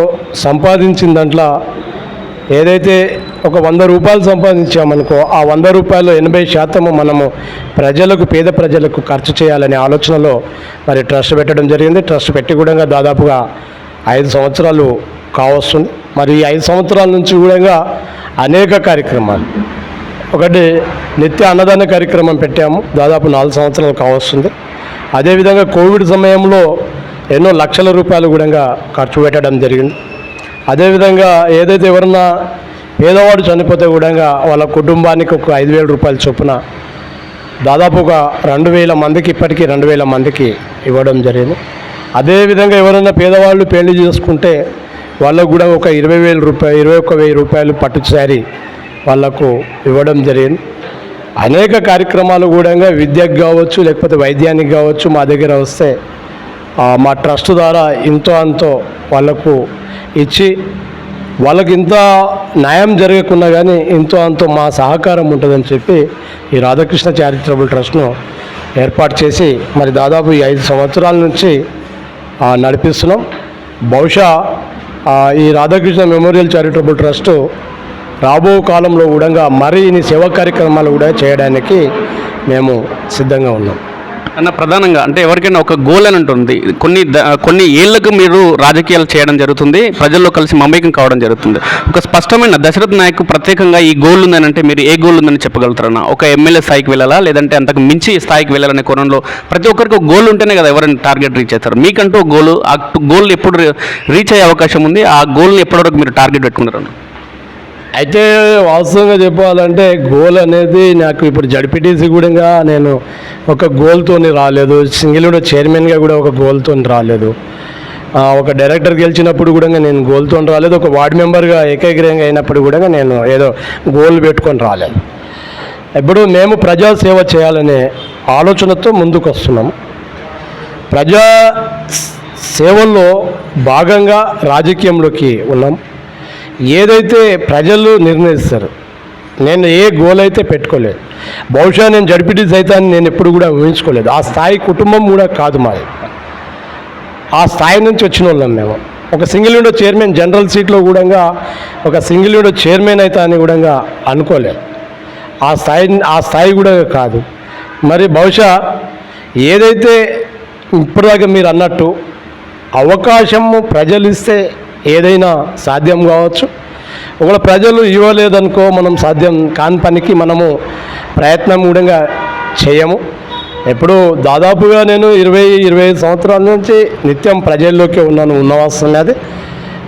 సంపాదించిన దాంట్లో ఏదైతే ఒక 100 రూపాయలు సంపాదించామనుకో, ఆ 100 రూపాయలు 80% మనము పేద ప్రజలకు ఖర్చు చేయాలనే ఆలోచనలో మరి ట్రస్ట్ పెట్టడం జరిగింది. ట్రస్ట్ పెట్టి కూడా దాదాపుగా 5 సంవత్సరాలు కావస్తుంది. మరి ఈ 5 సంవత్సరాల నుంచి కూడా అనేక కార్యక్రమాలు, ఒకటి నిత్య అన్నదాన కార్యక్రమం పెట్టాము, దాదాపు 4 సంవత్సరాలు కావస్తుంది. అదేవిధంగా కోవిడ్ సమయంలో ఎన్నో లక్షల రూపాయలు కూడా ఖర్చు పెట్టడం జరిగింది. అదేవిధంగా ఏదైతే ఎవరన్నా పేదవాడు చనిపోతే కూడా వాళ్ళ కుటుంబానికి ఒక 5,000 రూపాయల చొప్పున దాదాపు ఒక 2000 మందికి, ఇప్పటికీ 2000 మందికి ఇవ్వడం జరిగింది. అదేవిధంగా ఎవరైనా పేదవాళ్ళు పెళ్లి చేసుకుంటే వాళ్ళకు కూడా ఒక 20,000 రూపాయలు, 21,000 రూపాయలు పట్టు శారీ వాళ్ళకు ఇవ్వడం జరిగింది. అనేక కార్యక్రమాలు కూడా విద్యకు కావచ్చు, లేకపోతే వైద్యానికి కావచ్చు, మా దగ్గర వస్తే మా ట్రస్ట్ ద్వారా ఇంతో అంతో వాళ్ళకు ఇచ్చి, వాళ్ళకి ఇంత న్యాయం జరగకున్నా కానీ ఇంతో అంతో మా సహకారం ఉంటుందని చెప్పి ఈ రాధాకృష్ణ చారిటబుల్ ట్రస్ట్ను ఏర్పాటు చేసి మరి దాదాపు ఈ 5 సంవత్సరాల నుంచి నడిపిస్తున్నాం. బహుశా ఈ రాధాకృష్ణ మెమోరియల్ చారిటబుల్ ట్రస్టు రాబో కాలంలో కూడా మరిన్ని సేవా కార్యక్రమాలు కూడా చేయడానికి మేము సిద్ధంగా ఉన్నాం. అన్న, ప్రధానంగా అంటే ఎవరికైనా ఒక గోల్ అని ఉంటుంది. కొన్ని ఏళ్లకు మీరు రాజకీయాలు చేయడం జరుగుతుంది, ప్రజల్లో కలిసి మమేకం కావడం జరుగుతుంది. ఒక స్పష్టమైన దశరథ్ నాయక్ ప్రత్యేకంగా ఈ గోల్ ఉందని అంటే మీరు ఏ గోల్ ఉందని చెప్పగలుగుతారన్న? ఒక ఎమ్మెల్యే స్థాయికి వెళ్ళాలా, లేదంటే అంతకు మించి స్థాయికి వెళ్ళాలనే కోణంలో ప్రతి ఒక్కరికి ఒక గోల్ ఉంటేనే కదా ఎవరైనా టార్గెట్ రీచ్ అవుతారు. మీకంటూ ఒక గోల్, ఆ గోల్ ఎప్పుడు రీచ్ అయ్యే అవకాశం ఉంది? ఆ గోల్ని ఎప్పటివరకు మీరు టార్గెట్ పెట్టుకున్నారు? అయితే వాస్తవంగా చెప్పాలంటే గోల్ అనేది నాకు ఇప్పుడు జడ్పీటీసీ కూడా నేను ఒక గోల్తో రాలేదు, సింగిల్ విండో చైర్మన్గా కూడా ఒక గోల్తో రాలేదు, ఒక డైరెక్టర్ గెలిచినప్పుడు కూడా నేను గోల్తో రాలేదు, ఒక వార్డు మెంబర్గా ఏకగ్రీయంగా అయినప్పుడు కూడా నేను ఏదో గోల్ పెట్టుకొని రాలేదు. ఇప్పుడు మేము ప్రజాసేవ చేయాలనే ఆలోచనతో ముందుకు వస్తున్నాము. ప్రజా సేవల్లో భాగంగా రాజకీయంలోకి ఉన్నాం. ఏదైతే ప్రజలు నిర్ణయిస్తారు, నేను ఏ గోల్ అయితే పెట్టుకోలేదు. బహుశా నేను జడ్పీటీసీ అయితే అని నేను ఎప్పుడు కూడా ఊహించుకోలేదు. ఆ స్థాయి కుటుంబం కూడా కాదు మాది. ఆ స్థాయి నుంచి వచ్చిన వాళ్ళం మేము. ఒక సింగిల్ విండో చైర్మన్ జనరల్ సీట్లో కూడా ఒక సింగిల్ విండో చైర్మన్ అయితే అని కూడా అనుకోలేదు. ఆ స్థాయి కూడా కాదు. మరి బహుశా ఏదైతే ఇప్పటిదాకా మీరు అన్నట్టు అవకాశము ప్రజలు ఇస్తే ఏదైనా సాధ్యం కావచ్చు. ఒకవేళ ప్రజలు ఇవ్వలేదనుకో మనం సాధ్యం కాని పనికి మనము ప్రయత్నం కూడా చేయము. ఎప్పుడు దాదాపుగా నేను 20-25 సంవత్సరాల నుంచి నిత్యం ప్రజల్లోకి ఉన్నవాస్తున్నది.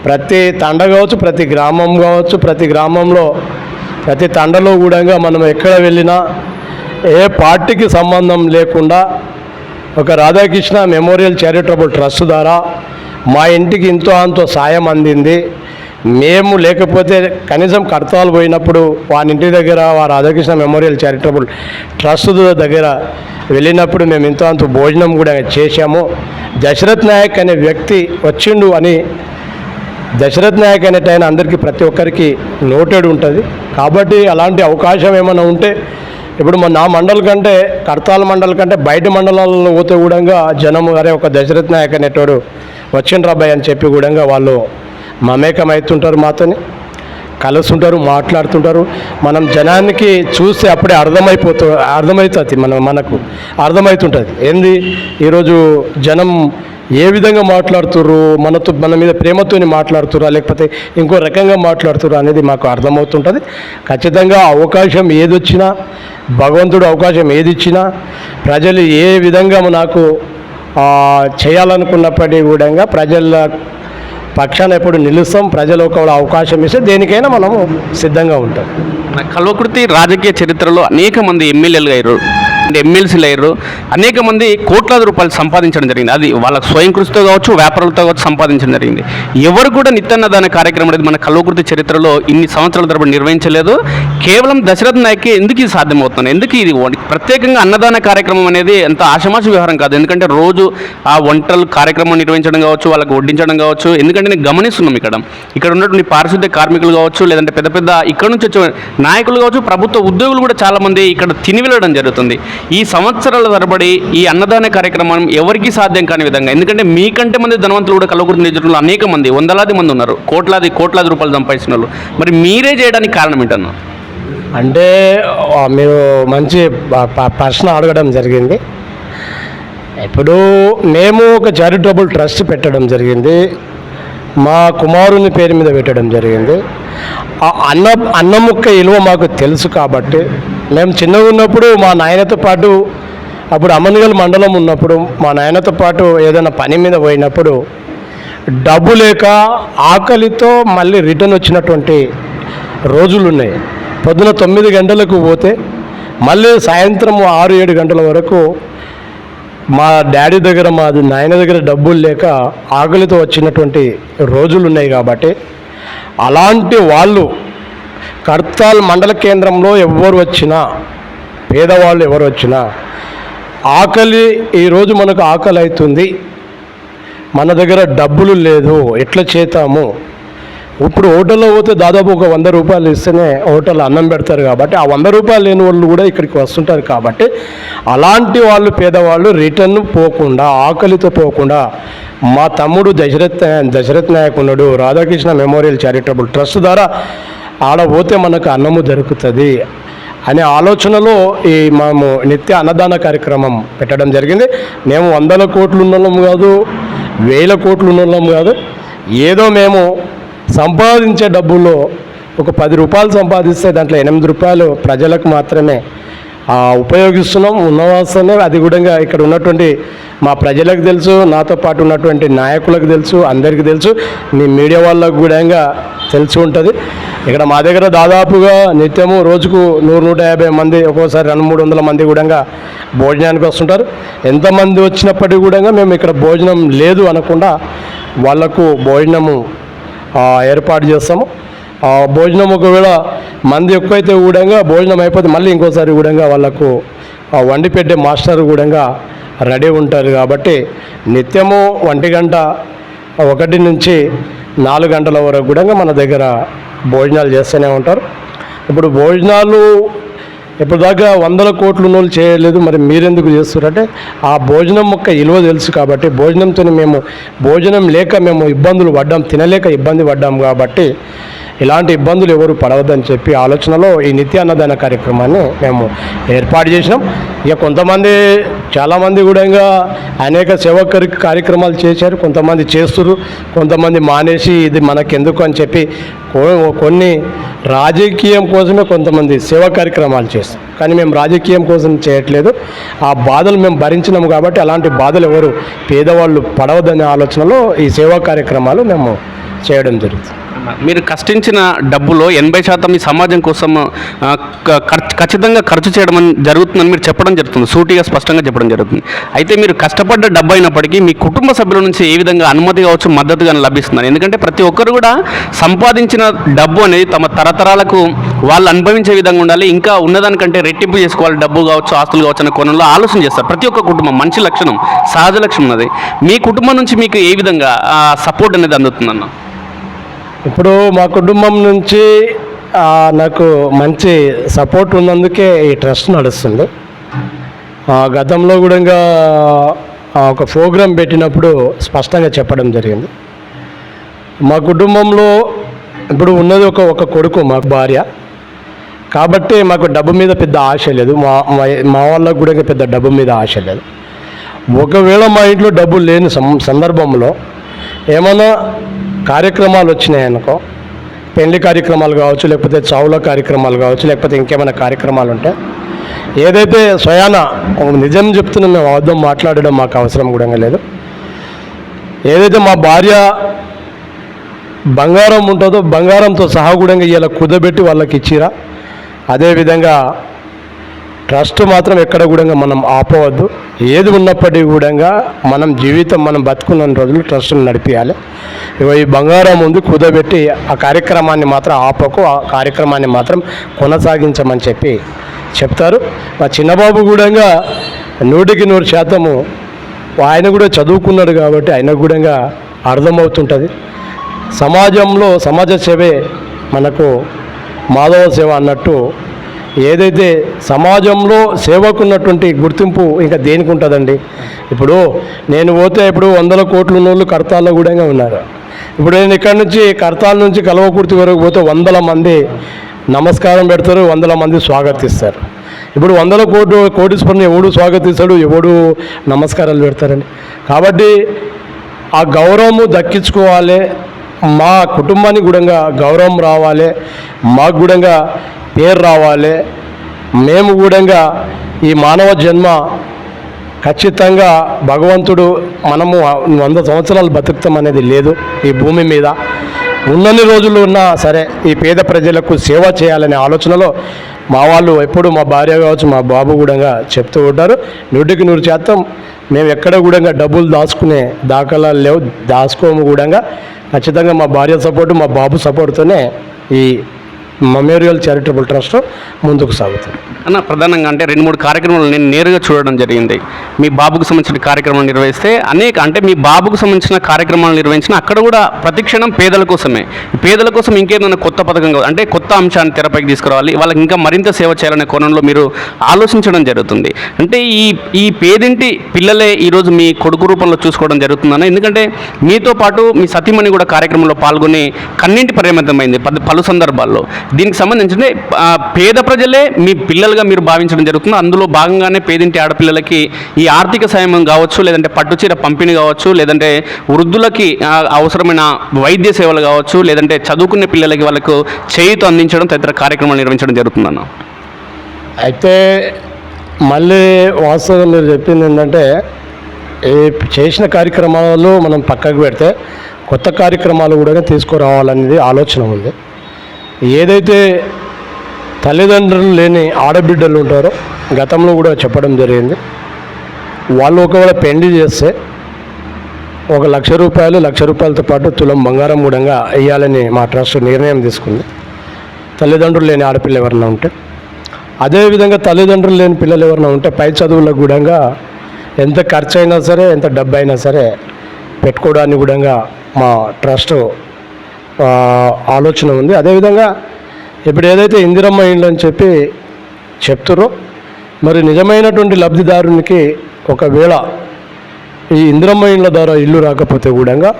ప్రతి తండ కావచ్చు, ప్రతి గ్రామం కావచ్చు, ప్రతి గ్రామంలో ప్రతి తండలో కూడా మనం ఎక్కడ వెళ్ళినా ఏ పార్టీకి సంబంధం లేకుండా ఒక రాధాకృష్ణ మెమోరియల్ చారిటబుల్ ట్రస్ట్ ద్వారా మా ఇంటికి ఇంతో అంతో సాయం అందింది. మేము లేకపోతే కనీసం కర్తాలు పోయినప్పుడు వాని ఇంటి దగ్గర రాధాకృష్ణ మెమోరియల్ చారిటబుల్ ట్రస్ట్ దగ్గర వెళ్ళినప్పుడు మేము ఇంతో అంత భోజనం కూడా చేశాము. దశరథ్ నాయక్ అనే వ్యక్తి వచ్చిండు అని, దశరథ్ నాయక్ అనేటైనా అందరికీ ప్రతి ఒక్కరికి నోటెడ్ ఉంటుంది. కాబట్టి అలాంటి అవకాశం ఏమైనా ఉంటే ఇప్పుడు నా మండలం కంటే, కర్తాల మండలం కంటే బయట మండలాల్లో పోతే కూడా జనము అరే ఒక దశరథ్ నాయక్ అనేటోడు వచ్చిండ్రు అబ్బాయి అని చెప్పి కూడా వాళ్ళు మమేకం అవుతుంటారు, మాతోని కలుస్తుంటారు, మాట్లాడుతుంటారు. మనం జనానికి చూస్తే అప్పుడే అర్థమవుతుంది, మనకు అర్థమవుతుంటుంది ఏంది ఈరోజు జనం ఏ విధంగా మాట్లాడుతుర్రు, మన మీద ప్రేమతోని మాట్లాడుతుర్రా లేకపోతే ఇంకో రకంగా మాట్లాడుతుర్రా అనేది మాకు అర్థమవుతుంటుంది. ఖచ్చితంగా అవకాశం ఏదొచ్చినా, భగవంతుడు అవకాశం ఏది ఇచ్చినా, ప్రజలు ఏ విధంగా నాకు చేయాలనుకున్నప్పటికీ కూడా ప్రజల పక్షాన ఎప్పుడు నిలుస్తాం. ప్రజలు ఒక అవకాశం ఇస్తే దేనికైనా మనము సిద్ధంగా ఉంటాం. కల్వకుర్తి రాజకీయ చరిత్రలో అనేక మంది ఎమ్మెల్యేలు అయ్యారు, ఎమ్మెల్సీలు అయ్యారు, అనేక మంది కోట్లాది రూపాయలు సంపాదించడం జరిగింది. అది వాళ్ళకి స్వయం కృషితో కావచ్చు, వ్యాపారాలతో కావచ్చు సంపాదించడం జరిగింది. ఎవరు కూడా నిత్యాన్నదాన కార్యక్రమం అనేది మన కల్వకుర్తి చరిత్రలో ఇన్ని సంవత్సరాల తరబడి నిర్వహించలేదు. కేవలం దశరథ్ నాయక్కి ఎందుకు ఇది సాధ్యమవుతుంది? ఎందుకు ఇది ప్రత్యేకంగా అన్నదాన కార్యక్రమం అనేది ఎంత ఆషమాషి వ్యవహారం కాదు. ఎందుకంటే రోజు ఆ వంటలు కార్యక్రమం నిర్వహించడం కావచ్చు, వాళ్ళకి వడ్డించడం కావచ్చు. ఎందుకంటే నేను గమనిస్తున్నాం ఇక్కడ ఉన్నటువంటి పారిశుద్ధ్య కార్మికులు కావచ్చు, లేదంటే పెద్ద పెద్ద ఇక్కడ నుంచి వచ్చే నాయకులు కావచ్చు, ప్రభుత్వ ఉద్యోగులు కూడా చాలామంది ఇక్కడ తిని వెళ్ళడం జరుగుతుంది. ఈ సంవత్సరాల తరబడి ఈ అన్నదాన కార్యక్రమం ఎవరికి సాధ్యం కాని విధంగా, ఎందుకంటే మీకంటే మంది ధనవంతులు కూడా కల్వకుర్తి నియోజకవర్గంలో అనేక మంది, వందలాది మంది ఉన్నారు, కోట్లాది రూపాయలు సంపాదించిన వాళ్ళు. మరి మీరే చేయడానికి కారణం ఏంటన్నా? అంటే మీరు మంచి ప్రశ్న అడగడం జరిగింది. ఇప్పుడు మేము ఒక చారిటబుల్ ట్రస్ట్ పెట్టడం జరిగింది, మా కుమారుని పేరు మీద పెట్టడం జరిగింది. ఆ అన్న ముక్క విలువ మాకు తెలుసు కాబట్టి మేము చిన్నగా ఉన్నప్పుడు మా నాయనతో పాటు, అప్పుడు అమ్మనగల్ మండలం ఉన్నప్పుడు మా నాయనతో పాటు ఏదైనా పని మీద పోయినప్పుడు డబ్బు లేక ఆకలితో మళ్ళీ రిటర్న్ వచ్చినటువంటి రోజులు ఉన్నాయి. పొద్దున 9 గంటలకు పోతే మళ్ళీ సాయంత్రం 6-7 గంటల వరకు మా డాడీ దగ్గర మా నాయన దగ్గర డబ్బులు లేక ఆకలితో వచ్చినటువంటి రోజులు ఉన్నాయి. కాబట్టి అలాంటి వాళ్ళు కర్తాల్ మండల కేంద్రంలో ఎవరు వచ్చినా, పేదవాళ్ళు ఎవరు వచ్చినా, ఆకలి ఈరోజు మనకు ఆకలి అవుతుంది, మన దగ్గర డబ్బులు లేదు, ఎట్లా చేతాము. ఇప్పుడు హోటల్లో పోతే దాదాపు ఒక 100 రూపాయలు ఇస్తేనే హోటల్లో అన్నం పెడతారు. కాబట్టి ఆ 100 రూపాయలు లేని వాళ్ళు కూడా ఇక్కడికి వస్తుంటారు. కాబట్టి అలాంటి వాళ్ళు పేదవాళ్ళు రిటర్న్ పోకుండా, ఆకలితో పోకుండా మా తమ్ముడు దశరథ్ నాయక్ ఉన్నాడు, రాధాకృష్ణ మెమోరియల్ చారిటబుల్ ట్రస్ట్ ద్వారా ఆడ పోతే మనకు అన్నము దొరుకుతుంది అనే ఆలోచనలో మేము నిత్య అన్నదాన కార్యక్రమం పెట్టడం జరిగింది. మేము 100 కోట్లు ఉన్నోళ్ళం కాదు, 1000 కోట్లు ఉన్నోళ్ళం కాదు. ఏదో మేము సంపాదించే డబ్బుల్లో ఒక 10 రూపాయలు సంపాదిస్తే దాంట్లో 8 రూపాయలు ప్రజలకు మాత్రమే ఉపయోగిస్తున్నాం. ఉన్నవాసనే అది కూడా ఇక్కడ ఉన్నటువంటి మా ప్రజలకు తెలుసు, నాతో పాటు ఉన్నటువంటి నాయకులకు తెలుసు, అందరికీ తెలుసు, మీ మీడియా వాళ్ళకు కూడా తెలిసి ఉంటుంది. ఇక్కడ మా దగ్గర దాదాపుగా నిత్యము రోజుకు 100-150 మంది, ఒక్కోసారి 200-300 మంది కూడా భోజనానికి వస్తుంటారు. ఎంతమంది వచ్చినప్పటికీ కూడా మేము ఇక్కడ భోజనం లేదు అనకుండా వాళ్లకు భోజనము ఏర్పాటు చేస్తాము. భోజనం ఒకవేళ మంది ఎక్కువైతే కూడా భోజనం అయిపోతే మళ్ళీ ఇంకోసారి కూడా వాళ్ళకు వండి పెట్టే మాస్టర్ కూడా రెడీ ఉంటారు. కాబట్టి నిత్యము 1 గంట 1 నుంచి 4 గంటల వరకు కూడా మన దగ్గర భోజనాలు చేస్తూనే ఉంటారు. ఇప్పుడు భోజనాలు ఇప్పుడు దాకా 100 కోట్లు ఉన్నోళ్ళు చేయలేదు, మరి మీరెందుకు చేస్తున్నారంటే ఆ భోజనం యొక్క విలువ తెలుసు. కాబట్టి భోజనంతో భోజనం లేక మేము ఇబ్బందులు పడ్డాం, తినలేక ఇబ్బంది పడ్డాం. కాబట్టి ఇలాంటి ఇబ్బందులు ఎవరు పడవద్దని చెప్పి ఆలోచనలో ఈ నిత్య అన్నదాన కార్యక్రమాన్ని మేము ఏర్పాటు చేసినాం. ఇక కొంతమంది చాలామంది కూడా అనేక సేవా కార్యక్రమాలు చేశారు, కొంతమంది చేస్తున్నారు, కొంతమంది మానేసి ఇది మనకెందుకు అని చెప్పి కొన్ని రాజకీయం కోసమే కొంతమంది సేవా కార్యక్రమాలు చేస్తాం. కానీ మేము రాజకీయం కోసం చేయట్లేదు. ఆ బాధలు మేము భరించినాము. కాబట్టి అలాంటి బాధలు ఎవరు పేదవాళ్ళు పడవద్దనే ఆలోచనలో ఈ సేవా కార్యక్రమాలు మేము చేయడం జరుగుతుంది. మీరు కష్టించిన డబ్బులో 80% ఈ సమాజం కోసం ఖచ్చితంగా ఖర్చు చేయడం జరుగుతుందని మీరు చెప్పడం జరుగుతుంది, సూటిగా స్పష్టంగా చెప్పడం జరుగుతుంది. అయితే మీరు కష్టపడ్డ డబ్బు అయినప్పటికీ మీ కుటుంబ సభ్యుల నుంచి ఏ విధంగా అనుమతి కావచ్చు, మద్దతుగా లభిస్తుందని. ఎందుకంటే ప్రతి ఒక్కరు కూడా సంపాదించిన డబ్బు అనేది తమ తరతరాలకు వాళ్ళు అనుభవించే విధంగా ఉండాలి, ఇంకా ఉన్నదానికంటే రెట్టింపు చేసుకోవాలి, డబ్బు కావచ్చు, ఆస్తులు కావచ్చు అనే కోణంలో ఆలోచన చేస్తారు ప్రతి ఒక్క కుటుంబం. మంచి లక్షణం, సహజ లక్షణం ఉన్నది. మీ కుటుంబం నుంచి మీకు ఏ విధంగా సపోర్ట్ అనేది అందుతుందన్న? ఇప్పుడు మా కుటుంబం నుంచి నాకు మంచి సపోర్ట్ ఉన్నందుకే ఈ ట్రస్ట్ నడుస్తుంది. గతంలో కూడా ఒక ప్రోగ్రాం పెట్టినప్పుడు స్పష్టంగా చెప్పడం జరిగింది. మా కుటుంబంలో ఇప్పుడు ఉన్నది ఒక కొడుకు, మాకు భార్య. కాబట్టి మాకు డబ్బు మీద పెద్ద ఆశ లేదు, మా వాళ్ళకు కూడా పెద్ద డబ్బు మీద ఆశ లేదు. ఒకవేళ మా ఇంట్లో డబ్బు లేని సందర్భంలో ఏమైనా కార్యక్రమాలు వచ్చినాయనుకో, పెళ్లి కార్యక్రమాలు కావచ్చు, లేకపోతే చావుల కార్యక్రమాలు కావచ్చు, లేకపోతే ఇంకేమైనా కార్యక్రమాలు ఉంటే ఏదైతే స్వయాన నిజం చెప్తున్నా మేము అబద్ధం మాట్లాడడం మాకు అవసరం కూడా లేదు. ఏదైతే మా భార్య బంగారం ఉంటుందో బంగారంతో సహా కూడా ఇలా కుదబెట్టి వాళ్ళకి ఇచ్చిరా, అదేవిధంగా ట్రస్ట్ మాత్రం ఎక్కడ కూడా మనం ఆపవద్దు. ఏది ఉన్నప్పటికీ కూడా మనం జీవితం మనం బతుకున్న రోజులు ట్రస్ట్ని నడిపించాలి. ఈ బంగారం ఉంది కుదబెట్టి ఆ కార్యక్రమాన్ని మాత్రం ఆపకు, ఆ కార్యక్రమాన్ని మాత్రం కొనసాగించమని చెప్పి చెప్తారు. మా చిన్నబాబు కూడా 100% ఆయన కూడా చదువుకున్నాడు కాబట్టి ఆయనకు కూడా అర్థమవుతుంటుంది. సమాజంలో సమాజ సేవే మనకు మాధవ సేవ అన్నట్టు ఏదైతే సమాజంలో సేవకున్నటువంటి గుర్తింపు ఇంకా దేనికి ఉంటుందండి. ఇప్పుడు నేను పోతే ఇప్పుడు 100 కోట్లు ఉన్నోళ్ళు కర్తాల్లో కూడా ఉన్నారు. ఇప్పుడు నేను ఇక్కడ నుంచి కర్తాల నుంచి కల్వకుర్తి వరకు పోతే 100 మంది నమస్కారం పెడతారు, 100 మంది స్వాగతిస్తారు. ఇప్పుడు 100 కోటీశ్వరుని ఎవడు స్వాగతిస్తాడు, ఎవడు నమస్కారాలు పెడతారండి. కాబట్టి ఆ గౌరవము దక్కించుకోవాలి, మా కుటుంబానికి కూడా గౌరవం రావాలి, మాకు కూడా పేరు రావాలి. మేము కూడా ఈ మానవ జన్మ ఖచ్చితంగా భగవంతుడు మనము 100 సంవత్సరాలు బతుకుతాం అనేది లేదు ఈ భూమి మీద. ఉన్నన్ని రోజులు ఉన్నా సరే ఈ పేద ప్రజలకు సేవ చేయాలనే ఆలోచనలో మా వాళ్ళు ఎప్పుడు మా భార్య కావచ్చు మా బాబు కూడా చెప్తూ ఉంటారు. 100% మేము ఎక్కడ కూడా డబ్బులు దాచుకునే దాఖలాలు లేవు, దాచుకోము కూడా. ఖచ్చితంగా మా భార్య సపోర్టు మా బాబు సపోర్ట్తోనే ఈ మెమోరియల్ చారిటబుల్ ట్రస్ట్ ముందుకు సాగుతుంది. అన్న, ప్రధానంగా అంటే 2-3 కార్యక్రమాలు నేను నేరుగా చూడడం జరిగింది. మీ బాబుకు సంబంధించిన కార్యక్రమాలు నిర్వహిస్తే అంటే మీ బాబుకు సంబంధించిన కార్యక్రమాలు నిర్వహించిన అక్కడ కూడా ప్రతిక్షణం పేదల కోసమే. పేదల కోసం ఇంకేదైనా కొత్త పథకం అంటే కొత్త అంశాన్ని తెరపైకి తీసుకురావాలి, వాళ్ళకి ఇంకా మరింత సేవ చేయాలనే కోణంలో మీరు ఆలోచించడం జరుగుతుంది. అంటే ఈ పేదింటి పిల్లలే ఈరోజు మీ కొడుకు రూపంలో చూసుకోవడం జరుగుతుందన్న. ఎందుకంటే మీతో పాటు మీ సతీమణి కూడా కార్యక్రమంలో పాల్గొని కన్నింటి పరిమితమైంది పలు సందర్భాల్లో. దీనికి సంబంధించి పేద ప్రజలే మీ పిల్లలుగా మీరు భావించడం జరుగుతుంది. అందులో భాగంగానే పేదింటి ఆడపిల్లలకి ఈ ఆర్థిక సాయం కావచ్చు, లేదంటే పట్టుచీర పంపిణీ కావచ్చు, లేదంటే వృద్ధులకి అవసరమైన వైద్య సేవలు కావచ్చు, లేదంటే చదువుకునే పిల్లలకి వాళ్ళకు చేయూత అందించడం తదితర కార్యక్రమాలు నిర్వహించడం జరుగుతుందన్న. అయితే మళ్ళీ వాస్తవంగా మీరు చెప్పింది ఏంటంటే ఈ చేసిన కార్యక్రమాలు మనం పక్కకు పెడితే కొత్త కార్యక్రమాలు కూడా తీసుకురావాలనేది ఆలోచన ఉంది. ఏదైతే తల్లిదండ్రులు లేని ఆడబిడ్డలు ఉంటారో గతంలో కూడా చెప్పడం జరిగింది, వాళ్ళు ఒకవేళ పెళ్లి చేస్తే 1,00,000 రూపాయలు, 1,00,000 రూపాయలతో పాటు తులం బంగారం కూడా వేయాలని మా ట్రస్ట్ నిర్ణయం తీసుకుంది. తల్లిదండ్రులు లేని ఆడపిల్ల ఎవరైనా ఉంటే, అదేవిధంగా తల్లిదండ్రులు లేని పిల్లలు ఎవరైనా ఉంటే పై చదువులకు కూడా ఎంత ఖర్చు అయినా సరే, ఎంత డబ్బు అయినా సరే పెట్టుకోవడానికి కూడా మా ట్రస్ట్ ఆలోచన ఉంది. అదేవిధంగా ఇప్పుడు ఏదైతే ఇందిరమ్మ ఇండ్లు అని చెప్పి చెప్తారో, మరి నిజమైనటువంటి లబ్ధిదారునికి ఒకవేళ ఈ ఇందిరమ్మ ఇండ్ల ద్వారా ఇల్లు రాకపోతే కూడా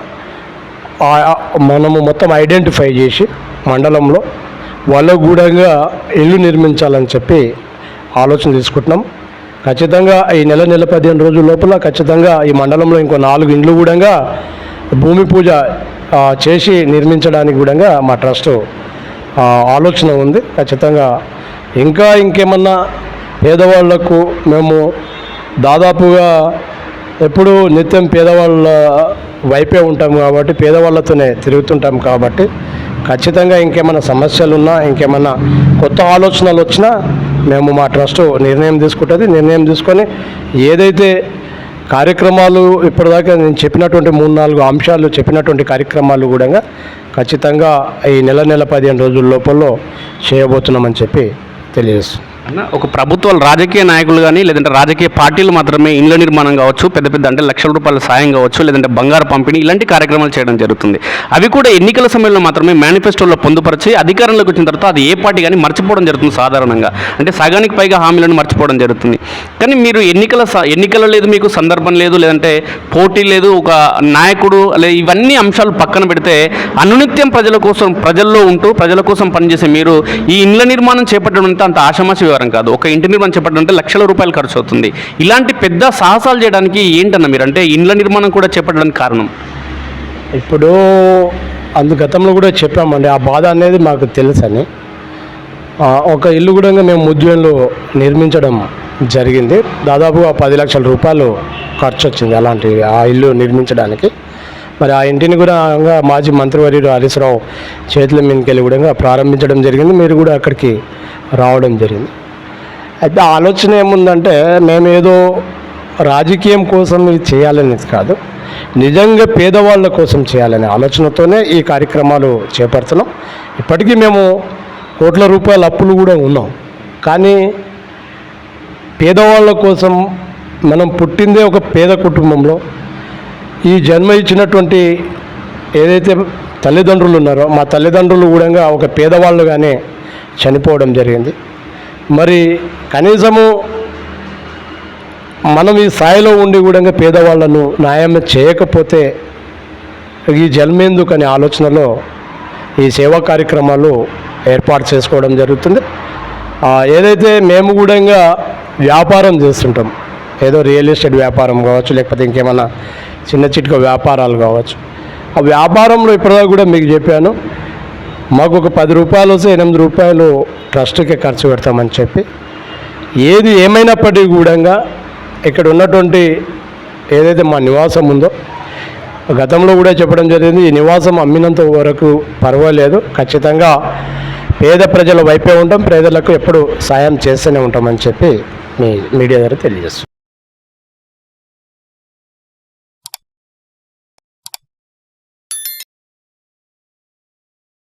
మనము మొత్తం ఐడెంటిఫై చేసి మండలంలో వాళ్ళకు కూడా ఇల్లు నిర్మించాలని చెప్పి ఆలోచన తీసుకుంటున్నాం. ఖచ్చితంగా ఈ నెల 15 రోజుల లోపల ఖచ్చితంగా ఈ మండలంలో ఇంకో 4 ఇండ్లు కూడా భూమి పూజ చేసి నిర్మించడానికి కూడా మా ట్రస్ట్ ఆలోచన ఉంది. ఖచ్చితంగా ఇంకేమన్నా పేదవాళ్లకు మేము దాదాపుగా ఎప్పుడు నిత్యం పేదవాళ్ళ వైపే ఉంటాం కాబట్టి, పేదవాళ్ళతోనే తిరుగుతుంటాం కాబట్టి ఖచ్చితంగా ఇంకేమైనా సమస్యలు ఉన్నా, ఇంకేమన్నా కొత్త ఆలోచనలు వచ్చినా మేము మా ట్రస్ట్ నిర్ణయం తీసుకుంటుంది. నిర్ణయం తీసుకొని ఏదైతే కార్యక్రమాలు ఇప్పటిదాకా నేను చెప్పినటువంటి 3-4 అంశాలు చెప్పినటువంటి కార్యక్రమాలు కూడా ఖచ్చితంగా ఈ నెల 15 రోజుల లోపల చేయబోతున్నామని చెప్పి తెలియజేస్తుంది. అన్న, ఒక ప్రభుత్వాలు రాజకీయ నాయకులు కానీ లేదంటే రాజకీయ పార్టీలు మాత్రమే ఇళ్ల నిర్మాణం కావచ్చు, పెద్ద అంటే లక్షల రూపాయల సాయం కావచ్చు, లేదంటే బంగారు పంపిణీ ఇలాంటి కార్యక్రమాలు చేయడం జరుగుతుంది. అవి కూడా ఎన్నికల సమయంలో మాత్రమే మేనిఫెస్టోలో పొందుపరిచి అధికారంలోకి వచ్చిన తర్వాత అది ఏ పార్టీ కానీ మర్చిపోవడం జరుగుతుంది. సాధారణంగా అంటే సగానికి పైగా హామీలను మర్చిపోవడం జరుగుతుంది. కానీ మీరు ఎన్నికల లేదు, మీకు సందర్భం లేదు, లేదంటే పోటీ లేదు, ఒక నాయకుడు ఇవన్నీ అంశాలు పక్కన పెడితే అనునిత్యం ప్రజల్లో ఉంటూ ప్రజల కోసం పనిచేసే మీరు ఈ ఇళ్ల నిర్మాణం చేపట్టడం అంత ఆషామాషి వ్యవహారం కాదు. ఒక ఇంటి నిర్మాణం చేపట్టాలంటే లక్షల రూపాయలు ఖర్చు అవుతుంది. ఇలాంటి పెద్ద సాహసాలు చేయడానికి ఏంటన్నా మీరు అంటే ఇండ్ల నిర్మాణం కూడా చేపట్టడానికి కారణం? ఇప్పుడు గతంలో కూడా చెప్పామండి, ఆ బాధ అనేది మాకు తెలుసని. ఒక ఇల్లు కూడా మేము ముద్యంలో నిర్మించడం జరిగింది. దాదాపుగా 10 లక్షల రూపాయలు ఖర్చు వచ్చింది అలాంటి ఆ ఇల్లు నిర్మించడానికి. మరి ఆ ఇంటిని కూడా మాజీ మంత్రివర్యుడు హరీష్ రావు చేతుల మీదకెళ్ళి కూడా ప్రారంభించడం జరిగింది. మీరు కూడా అక్కడికి రావడం జరిగింది. అయితే ఆలోచన ఏముందంటే, మేమేదో రాజకీయం కోసం ఇది చేయాలనేది కాదు, నిజంగా పేదవాళ్ళ కోసం చేయాలనే ఆలోచనతోనే ఈ కార్యక్రమాలు చేపడుతున్నాం. ఇప్పటికీ మేము కోట్ల రూపాయల అప్పులు కూడా ఉన్నాం. కానీ పేదవాళ్ళ కోసం మనం పుట్టిందే ఒక పేద కుటుంబంలో. ఈ జన్మ ఇచ్చినటువంటి ఏదైతే తల్లిదండ్రులు ఉన్నారో, మా తల్లిదండ్రులు కూడా ఒక పేదవాళ్ళుగానే చనిపోవడం జరిగింది. మరి కనీసము మనం ఈ స్థాయిలో ఉండి కూడా పేదవాళ్లను న్యాయం చేయకపోతే ఈ జన్మేందుకు అనే ఆలోచనలో ఈ సేవా కార్యక్రమాలు ఏర్పాటు చేసుకోవడం జరుగుతుంది. ఏదైతే మేము కూడా వ్యాపారం చేస్తుంటాం, ఏదో రియల్ ఎస్టేట్ వ్యాపారం కావచ్చు, లేకపోతే ఇంకేమన్నా చిన్న చిట్క వ్యాపారాలు కావచ్చు, ఆ వ్యాపారంలో ఇప్పటిదాకా కూడా మీకు చెప్పాను, మాకు ఒక 10 రూపాయలు వస్తే 8 రూపాయలు ట్రస్ట్కే ఖర్చు పెడతామని చెప్పి, ఏది ఏమైనప్పటికీ కూడా ఇక్కడ ఉన్నటువంటి ఏదైతే మా నివాసం ఉందో గతంలో కూడా చెప్పడం జరిగింది, ఈ నివాసం అమ్మినంత వరకు పర్వాలేదు, ఖచ్చితంగా పేద ప్రజల వైపే ఉంటాం, పేదలకు ఎప్పుడు సాయం చేస్తూనే ఉంటామని చెప్పి మీ మీడియా ద్వారా తెలియజేస్తాం.